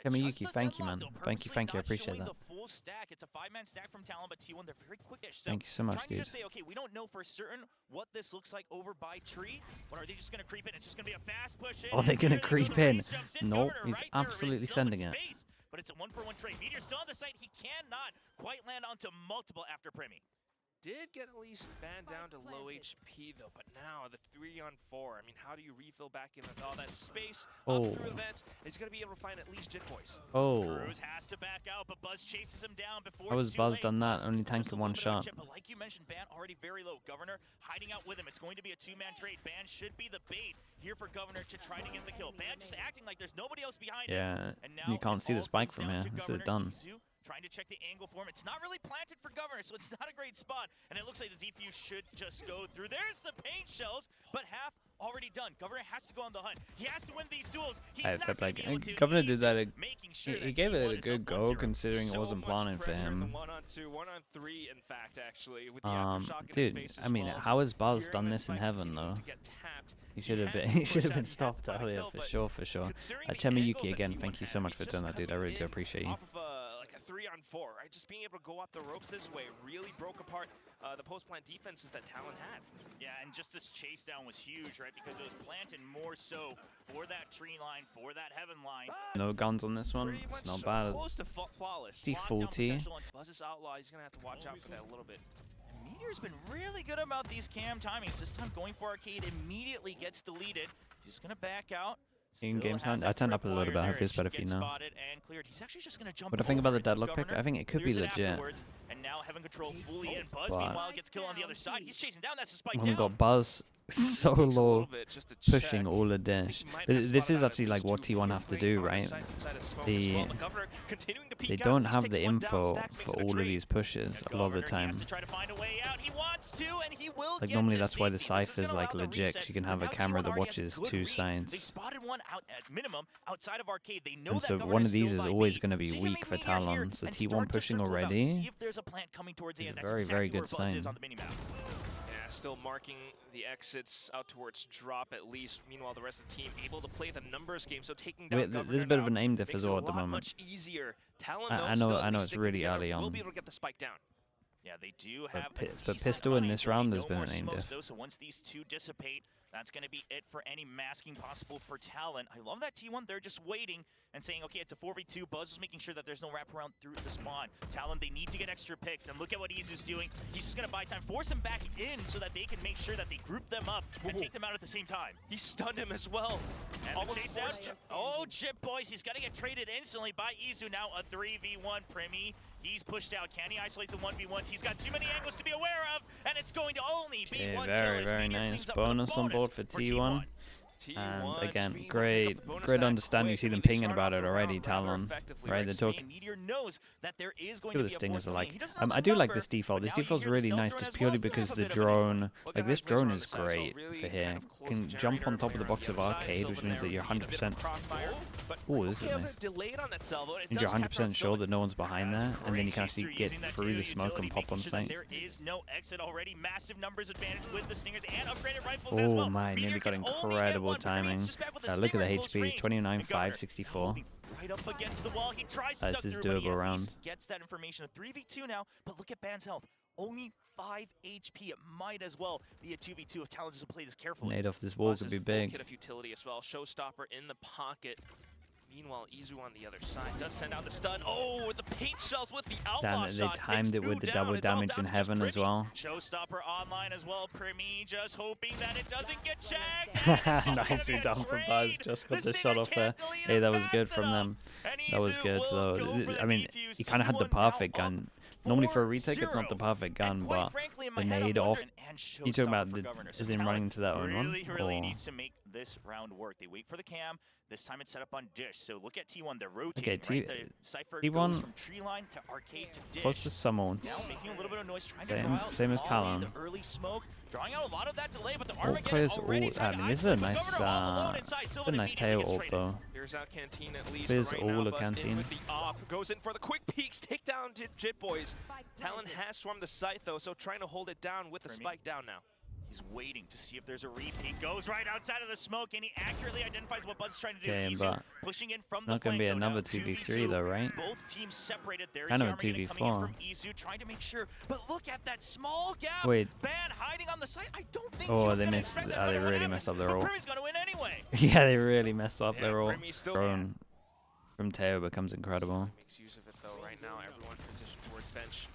Kamiyuki, thank you, man. Thank you, I appreciate that. The full stack. It's a 5-man stack from Talon, but T1 they're very quick. So thank you so much, dude. Just say, okay, we don't know for certain what this looks like over by tree, but are they just gonna creep in? It's just gonna be a fast push in. Oh, they're gonna creep in. Nope, he's absolutely sending it. But it's a 1-for-1 trade. Meteor still on the site. He cannot quite land onto multiple after Primi. Did get at least banned down to low HP though, but now the 3-on-4. I mean, how do you refill back in with all that space? Up through events, he's gonna be able to find at least Jit Boys. Cruz has to back out, but Buzz chases him down before. How was Buzz done that? Only tanked one shot. But like you mentioned, Ban already very low. Governor hiding out with him. It's going to be a 2-man trade. Ban should be the bait here for Governor to try to get the kill. Ban just acting like there's nobody else behind him. Yeah, you can't see the spike from here. This is done. Trying to check the angle for him. It's not really planted for Governor, so it's not a great spot. And it looks like the defuse should just go through. There's the paint shells, but half already done. Governor has to go on the hunt. He has to win these duels. He's not gonna be able to. Governor did that. He gave it a good go, considering it wasn't planning for him. 1-on-2, 1-on-3, in fact, actually. With the aftershock in dude, his face I mean, how has Buzz done this in heaven though? He should have been stopped earlier for sure. Chemiyuki again, thank you so much for doing that, dude. I really do appreciate you. 3-on-4, right? Just being able to go up the ropes this way really broke apart the post-plant defenses that Talon had. Yeah, and just this chase down was huge, right? Because it was planted more so for that tree line, for that heaven line. No guns on this one. It's not bad. Close to flawless. T40. Buzz's outlaw, he's gonna have to watch out for that a little bit. Meteor's been really good about these cam timings. This time going for arcade immediately gets deleted. He's gonna back out. In-game sound, I turned up a little bit. I hope it's better for you now. He's actually just gonna jump. What do I think about the deadlock pick? I think it could be legit. And now Heaven Control fully in. Buzz meanwhile gets killed on the other side. He's chasing down. That's a spike down. We've got Buzz solo pushing all the dash. This is actually like what T1 have to do, right? They don't have the info for all of these pushes a lot of the time. Like normally that's why the Scythe is like legit, 'cause you can have a camera that watches two sides. They spotted one out at minimum outside of arcade. They know and so one of these is always going to be weak for Talon. So T1 pushing already is a very, very good sign. Still marking the exits out towards drop at least. Meanwhile, the rest of the team able to play the numbers game, so taking down there's a bit of an aim diff as well at the moment. Much easier. Talon, I know it's really early on. We'll be able to get the spike down. Yeah, they do have but pistol in this round has been an aim diff. So once these two dissipate, that's going to be it for any masking possible for Talon. I love that T1, they're just waiting and saying, okay, it's a 4v2. Buzz is making sure that there's no wraparound through the spawn. Talon, they need to get extra picks, and look at what Izu's doing. He's just going to buy time, force him back in so that they can make sure that they group them up and take them out at the same time. He stunned him as well. And the chase down. Oh, Jit Boys, he's got to get traded instantly by Izu. Now a 3v1 Primi. He's pushed out. Can he isolate the 1v1s? He's got too many angles to be aware of, and it's going to only be one kill. Very nice bonus on board for T1. And again, great understanding. You see them pinging about it already, Talon. Right, they're talking. Look at the stingers are like. I do like this default. This default's really nice just purely because the drone, like this drone is great for here. Can jump on top of the box of arcade, which means that you're 100%. Oh, this is nice. Means you're 100% sure that no one's behind there, and then you can actually get through the smoke and pop on site. There is no exit already. Massive numbers advantage with the stingers and upgraded rifles as well. Oh my, nearly got incredible timing. Look at the HPs, 29, 5, 64. Right up against the wall. He tries to That's his doable round. Gets that information. A 3v2 now, but look at Ban's health. Only 5 HP. It might as well be a 2v2 if Talon doesn't play this carefully. Nade off this wall could be big. Kit of utility as well. Showstopper in the pocket. Meanwhile, Izu on the other side does send out the stun. Oh, with the paint shells with the outlaw shot. They timed it with the double damage in heaven as well. Showstopper online as well. Primi just hoping that it doesn't get checked. Nicely done for Buzz. Just got the shot off there. Hey, that was good from them. That was good. So, I mean, he kind of had the perfect gun. Normally for a retake, it's not the perfect gun, but the nade off. You talking about is him running into that own one? Really needs to make this round work. They wait for the cam. This time it's set up on dish. So look at T1. They're rotating. Okay, right? Cypher T1 goes from tree line to arcade to dish. Close to summons. Now making a little bit of noise, trying to draw out same as Talon. The early smoke, drawing out a lot of that delay, but the All players all. I mean, this is a nice tail ult though. Here's out Canteen at least. There's all a Canteen. Goes in for the quick peeks, take down Jit Boys. Talon has swarmed the site though, so trying to hold it down with the spike down now. He's waiting to see if there's a repeat. Goes right outside of the smoke, and he accurately identifies what Buzz is trying to do. Okay, Izu but pushing in from the not going to be another 2v3 though, right? Both teams separated. There's Kind of a Armageddon coming in 2v4. from Izu, trying to make sure. But look at that small gap. Wait. Ban hiding on the site. I don't think Oh, T1's they gonna missed. expect that They to really happen. messed up their But ult. Primmy's gonna win anyway. Yeah, they really messed up Yeah, their ult. Primmy's still Drone from Teo becomes incredible. makes use of it though. Right now, everyone positioned towards bench.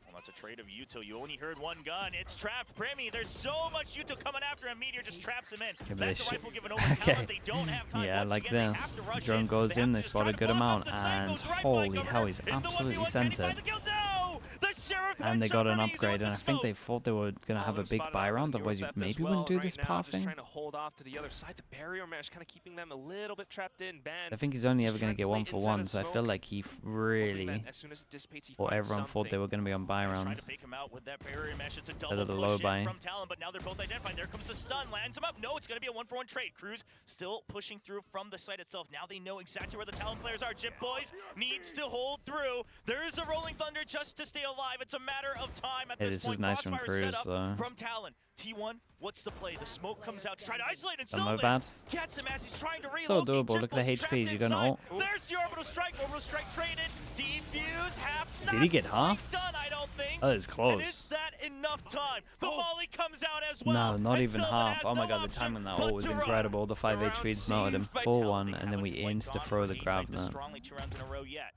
Well, that's a trade of Yuto. You only heard one gun. It's trapped. Primmy, there's so much Yuto coming after him. Meteor just traps him in. but That's they the should- rifle given over Okay. Talent. They don't have time. Yeah, Once like again, they this. have to rush Drone in. goes They in, have they to just spot try a to good block amount, off the side, and goes right by holy Governor hell, he's in the absolutely 1v1. Can he centered. find the kill? No! The Sheriff And they heads got up an from Izu upgrade, with and the I think they smoke. thought they were going to have a big buy round, otherwise you maybe wouldn't do this path Just thing. trying to hold off to the other side. The barrier mesh kind of keeping them a little bit trapped in. Ban. I think he's only ever Just going to trying get to 1 play for inside 1, of so I smoke. feel like he Hoping really, that as soon as it dissipates, he or finds everyone thought they something. were going to be on buy Trying rounds. to fake him out with that barrier mesh. It's a Instead double of the push low in buy. from Talon, but now they're both identified. There comes the stun, lands him up. No, it's going to be a 1-for-1 trade. Cruz still pushing through from the site itself. Now they know exactly where the Talon players are. Jip Boys needs to hold through. There is a Rolling Thunder just to stay alive. It's a matter of time at Hey, this this point. is nice from Crossfire set Cruz, up though. from Talon. T1, what's the play? The smoke comes out to try to isolate, and Not Sylvan bad. gets him as he's trying to relocate. So doable. Look at the Jip Boys trapped HPs. You're going to inside. ult. There's the orbital strike. Orbital strike traded. Defuse, half. Did he get Not half? quite done, I don't think. That is And is close. that enough time? The Molly comes out as well. No, not and even Sylvan half. has Oh my no god, the option time on that but ult was to run. incredible. The 5 Round HP smelted him. saved by 4-1, They and then we haven't quite insta gone throw for the A-site grab this that. strongly 2 rounds in a row yet.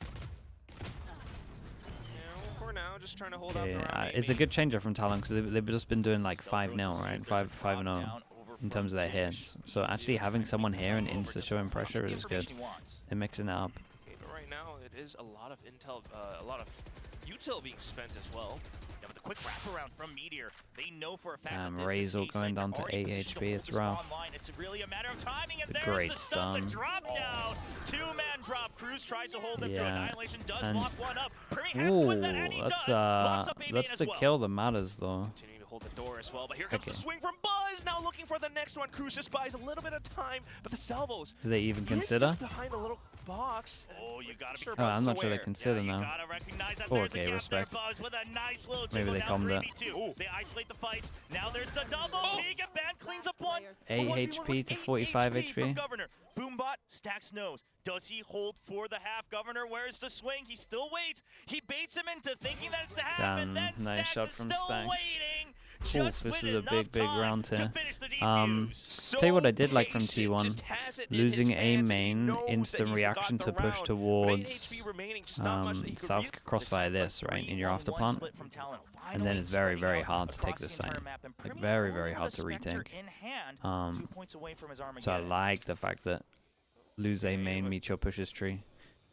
For now, just trying to hold Okay, up around it's a maybe. good change up from Talon because they've just been doing like Still 5-0, throws to see right? if there's a 5-0 drop down over in from terms of their Tish. hits. So actually having someone here and insta showing pressure Get the is good. information he wants. They're mixing it up. Okay, but right now it is a lot of intel, a lot of util being spent as well. Yeah, but the quick wraparound from Meteor, they know for a fact Damn, that this is Razor A-site. going down They're to already 8 positioned to HP, hold it's the spawn rough. line. It's really a matter of timing, and The there's great the stuff. The stun. drop down. 2-man drop. Cruz tries to hold him through. Yeah, Annihilation does and- lock one up. Primi has to win that, and he does. Locks up A-main that's as the well. kill that matters though. Continuing to hold the door as well, but here comes Okay. the swing from Buzz. Now looking for the next one. Cruz just buys a little bit of time, but the salvos. Do they even he is consider? stuck behind the little box. Oh, you gotta be Oh, Buzz I'm is not sure they aware. consider You now. gotta recognize that Oh, there's a okay, gap respect. there, Buzz, with a nice little Maybe tickle they down calmed it. 3v2. They isolate the fights. Now there's the double. Mega Band cleans up one. 8 A 1v1 HP with to 8 45 HP from HP. Governor. Boombot stacks nose. Does he hold for the half? Governor, where's the swing? He still waits. He baits him into thinking that it's the half, Damn, and then nice Stacks shot is from still Stacks. waiting. Oof, Just this with is a enough big time round to here. finish the So Tell you what I did like from patient, T1. just has it in Losing his A hands, and he main, knows that instant he's reaction got to the push round. With 8 towards HP remaining, just not much that he could South use. crossfire this, right, in your after plant. And then it's very, very hard to take the site. Like very, very hard to retake. 2 points away from his So I Armageddon. like the fact that lose A main, Meteor pushes tree.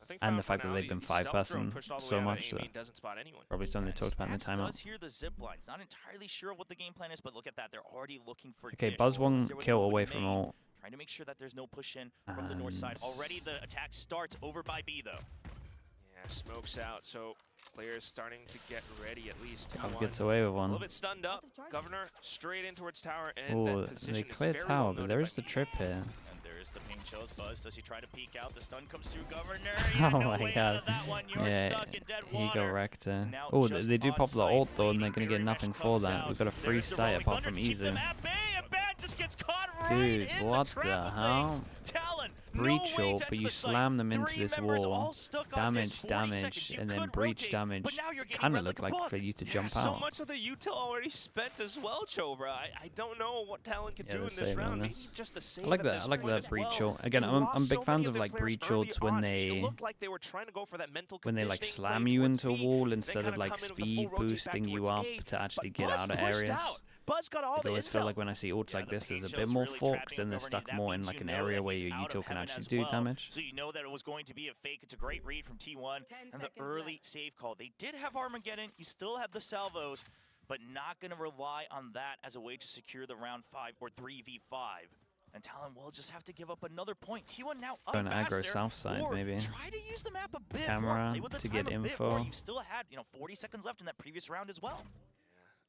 I think And for the fact that now, they've been the stealth drone 5-person pushed all the so way out much and that Amy doesn't spot anyone. probably something they talked about in the Stacks timeout. does hear the zip lines. Not entirely sure what the game plan is, but look at that. They're already looking for Okay, Dish. Buzz Well, one there was kill nobody away from main. ult. Trying to make sure that there's no push in from the north side. Already the attack starts over by B though. Yeah, smokes out, so players starting to get ready at least. Cobb T1 gets away with a little one. bit stunned up. Governor straight in towards tower, and Oh, that position they is clear very tower, well but noted there by is the Meteor. trip here. And there's the ping shows. Buzz, does he try to peek out? The stun comes through Governor. Oh No my way out god. of that one. You're Yeah, stuck in dead he water. got wrecked there. Now Oh, just they do on pop the site, ult though, and they're waiting, gonna get Barry nothing Mesh for comes that. out. We've got a free There's the sight Rolling apart Thunder from to keep them Izu. at bay, and Ban just gets caught right Dude, in what the the trap of hell? things. Talon, Breach no way ult, to but enter you the site. slam them into 3 this members wall. all stuck on this, 40 Damage, seconds. You and then could breach rotate, damage. but now you're getting Kinda red looked like a like book. for you to Yeah, jump so out. much of the util already spent as well, Chobra. I don't know what Talon could Yeah, do the in this same on round. Maybe this. just the same I like at that. this I like point that as breach well. ult. Again, They I'm lost big so fans many of their like players breach early ults when on. they It looked like they were trying to go for that mental like conditioning slam play you towards into a B, wall then instead of kinda like come in with a speed full rotate back boosting you towards up A. to actually But get Buzz out of pushed areas. out. Buzz got all I the always feel intel. like when I see ults Yeah, like the this, there's a ping bit show's more really forked trapping and they're Governor. stuck That more in means like you an know area that where he's your out of util can heaven actually as do well. damage. So you know that it was going to be a fake. It's a great read from T1 and the early save call. They did have Armageddon. You still have the salvos, but not going to rely on that as a way to secure the round 5 or 3v5. And Talon will just have to give up another point. T1 now up Going to fast aggro there, south side, or maybe. try to use the map a bit Camera more. Play with the to time get a bit more. info. You still had 40 seconds left in that previous round as well.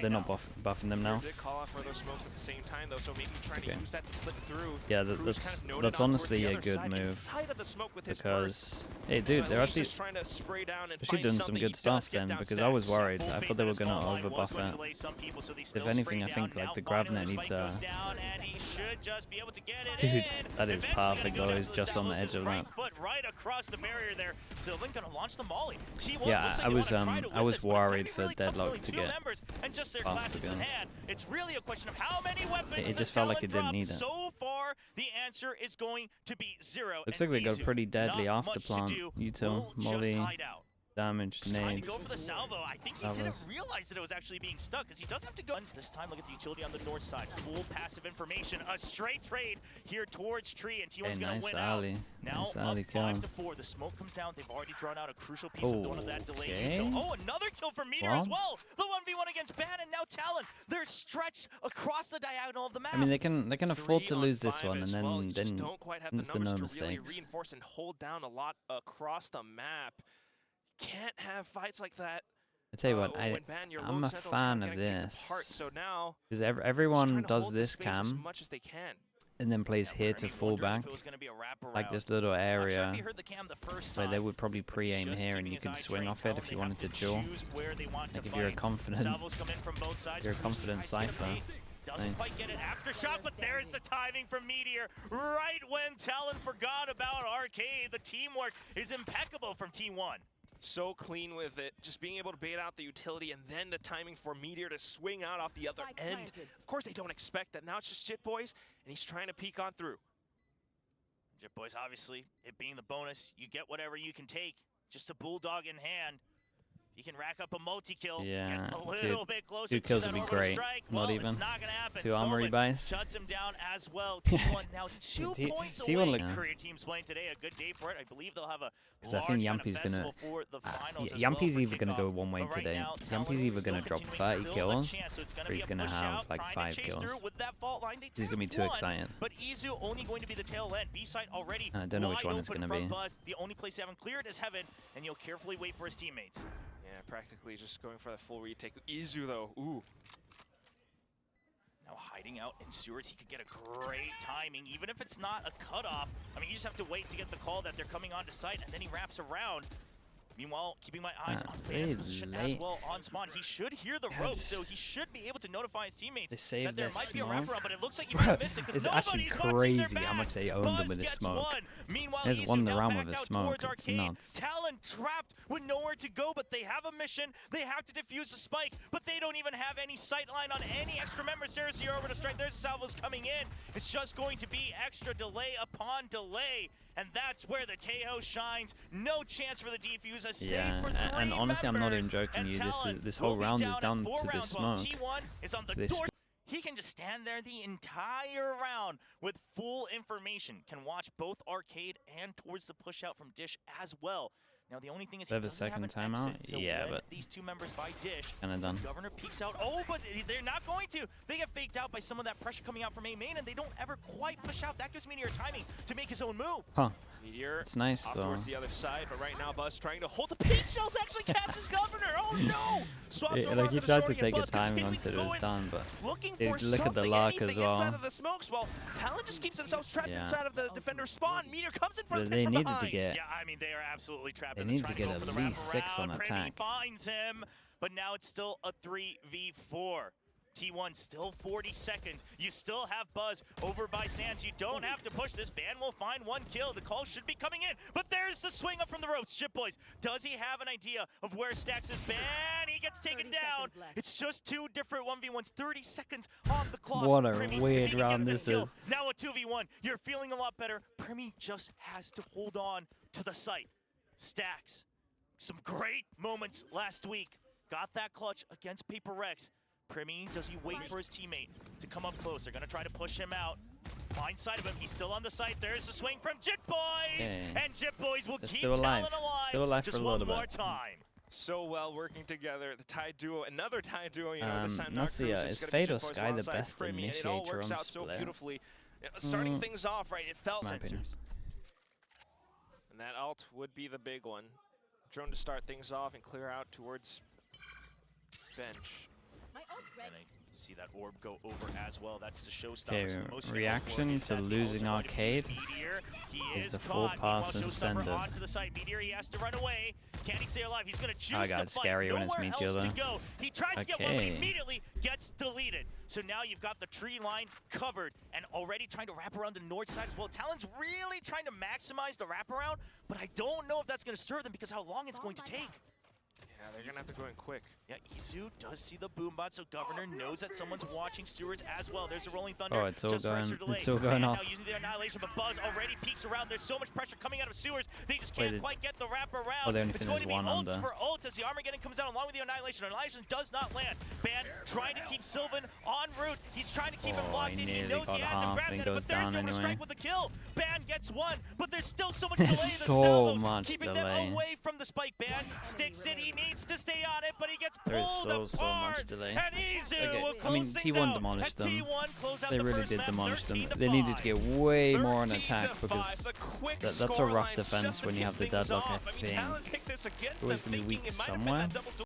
they're not buffing them now. Did call out for those smokes at the same time though, so maybe trying to use that to slip through. Yeah, that's honestly a good move because hey, dude, they're actually doing some good stuff then because I was worried. I thought they were gonna overbuff it. If anything, I think like the Gravnet needs a should just be able to get it Dude, in. that is Eventually perfect gonna go though. down He's to the just on the Salvos' edge of right that. foot right across the barrier there. Sylvan gonna launch the molly. T1 Yeah, looks like I they was wanna try to win I was this, but it's gonna worried be for really tough Deadlock knowing to two get members and just their off, to classics be in honest. hand. It's really a question of how many weapons It the just felt like Talon it didn't drop. need it. So far, the answer is going to be 0. Looks and like they got Izu, pretty deadly not after much to plant. do, Util, will just Molly, hide out. damage, Trying to nade. go for the salvo. I think he didn't realize that it was actually being stuck because he does have to go. This time, look at the utility on the north side. Full passive information. A straight trade here towards Tree, and T1's going to win out. Now Nice up alley 5-4. The smoke comes down. They've already drawn out a crucial piece of one of that delay util. Oh, another kill for Meteor as well. The 1v1 against Ban, and now Talon. They're stretched across the diagonal of the map. I mean, they can afford to lose this one, and well. then just don't quite have the it's the numbers no to really mistakes. reinforce and hold down a lot across the map. Can't have fights like that. I tell you what, when Ban, your I'm lone a sentinel's fan kinda of getting picked this. apart, so now Because just everyone trying to does hold the this space as cam much as they can. and then plays here to fall back, like this little area where they would probably pre-aim here and you can swing off it if you wanted to duel. Like if you're a confident Cypher. Doesn't quite get an aftershock, but there's the timing from Meteor. Right when Talon forgot about Arcade, the teamwork is impeccable from T1. So clean with it, just being able to bait out the utility and then the timing for Meteor to swing out off the other end. Of course they don't expect that. Now it's just Jit Boys, and he's trying to peek on through. Jit Boys, obviously, it being the bonus, you get whatever you can take. Just a bulldog in hand. You can rack up a multi-kill, Yeah, get a little bit closer 2 to kills that would be orbital great. strike. Not Well, even. it's not gonna happen. 2 armory buys. Shuts him down as well. T1 now 2 points away. Korea teams playing today, a good day for it. I believe they'll have a large I think Yampi's gonna. Yampi's either gonna go one way today. Yampi's either gonna drop 30 kills, or he's gonna have like 5 kills. He's gonna be too exciting. But Izu only going to be the tail end. B site already. I don't know which one it's gonna be. The only place they haven't cleared is Heaven, and you'll carefully wait for his teammates. Yeah, practically just going for the full retake. Izu though, ooh. Now hiding out in sewers, he could get a great timing, even if it's not a cutoff. I mean, you just have to wait to get the call that they're coming onto site, and then he wraps around. Meanwhile, keeping my eyes on Ban's position as well on spawn. He should hear the rope, so he should be able to notify his teammates that there might be a wraparound, but it looks like he might have missed it because nobody's watching their back. How much they owned him with his smoke. Meanwhile, There's Izu won the now round back with his out smoke. towards It's Arcade. nuts. Talon trapped with nowhere to go, but they have a mission. They have to defuse the spike, but they don't even have any sightline on any extra members. There's the orbital strike. There's the salvos coming in. It's just going to be extra delay upon delay. And that's where the Tejo shines. No chance for the defuse. A save for 3 and honestly, I'm not even members. joking And you. Talon This whole will be round is down down at 4 to the rounds while smoke. T1 is on the door. He can just stand there the entire round with full information. Can watch both Arcade and towards the push out from Dish as well. Now the only thing is he They have a doesn't have second an timeout? exit, so Yeah, when but these 2 members by Dish, kinda done. Governor peeks out. Oh, but they're not going to. They get faked out by some of that pressure coming out from A main, and they don't ever quite push out. That gives Meteor timing to make his own move. Huh. Meteor It's nice off though. towards the other side, but right now Buzz trying to hold the peak shells actually catches Governor. Oh no! Swaps over Like he onto the tried to shorty, and take a Buzz timing continuing once it to go was in, done, but looking Hey, for look at the something, luck as anything well. inside of the smokes. Well, Talon just keeps themselves trapped Yeah. inside of the defender's spawn. Meteor comes in front They from needed behind. to get. Yeah, I mean, they are absolutely trapped. They in need to trying get go at for the least 6 on wraparound. Premi attack. finds him, but now it's still a 3v4. T1 still 40 seconds. You still have Buzz over by Sands. You don't have to push this. Ban will find 1 kill. The call should be coming in, but there's the swing up from the ropes. Jit Boys, does he have an idea of where Stacks is? Ban, he gets taken down. It's just 2 different 1v1s. 30 seconds on the clock. What a Premi, weird he can round get this kill. is. Now a 2v1. You're feeling a lot better. Premi just has to hold on to the site. Stacks, some great moments last week. Got that clutch against Paper Rex. Premi, does he wait for his teammate to come up close? They're going to try to push him out. Blind side of him. He's still on the site. There's the swing from Jit Boys. Okay. And Jit Boys will They're keep still alive. Talon alive. Still alive just for a one little more bit. time. So well working together. The Tide duo, another Tide duo, you know, this time let's see, Narcos is is gonna be Fade or Jit Boys Sky the alongside best Premi, and it all initiator works on out so split? beautifully. Starting things off right, it felt My opinion. sensors. And that ult would be the big one. Drone to start things off and clear out towards bench. And I see that orb go over as well. That's the showstopper. Okay, So the most reaction is to that the losing ultimate Arcade Meteor, he is is the full caught. pass Meanwhile, and Showstopper send it. onto the site. Meteor, he has to run away. Can he stay alive? He's going to choose Oh to god, fight. it's scary when it's Nowhere Meteor else though. to go. He tries to get one, but Okay. immediately gets deleted. So now you've got the tree line covered and already trying to wrap around the north side as well. Talon's really trying to maximize the wraparound, but I don't know if that's going to stir them because how long it's going to take. Yeah, they're gonna have to go in quick. Yeah, Izu does see the boombot, so Governor knows that someone's watching Stewards as well. There's a Rolling Thunder. Oh, it's all just going. pressure delay. It's all going And off. now using the Annihilation, but Buzz already peeks around. There's so much pressure coming out of Sewers. They just can't quite get the wrap around. Oh, they only it's finished going to be one ults under. for ult as the Armageddon comes out along with the Annihilation. Annihilation does not land. Ban trying to keep Sylvan en route. He's trying to keep him locked in. He nearly knows got he a has him half grabbed and at it, goes but there's down no anyway. strike with the kill. Ban gets one, but there's still so much delay. There's The so Salvos much keeping delay. them away from the spike. Ban sticks it. He needs to stay on it, but he gets There is pulled so apart. much delay. And Izu Okay, will I close mean, things T1 out. demolished And them. T1 close out They the really first did map, demolish them. 13 to They needed 5. to get way more on 13 attack to because 5, the quick that's a score rough line defense just to when you kick have the things deadlock, I off. mean, think. Talon picked this against Always them, gonna be thinking weak it might have been somewhere. that double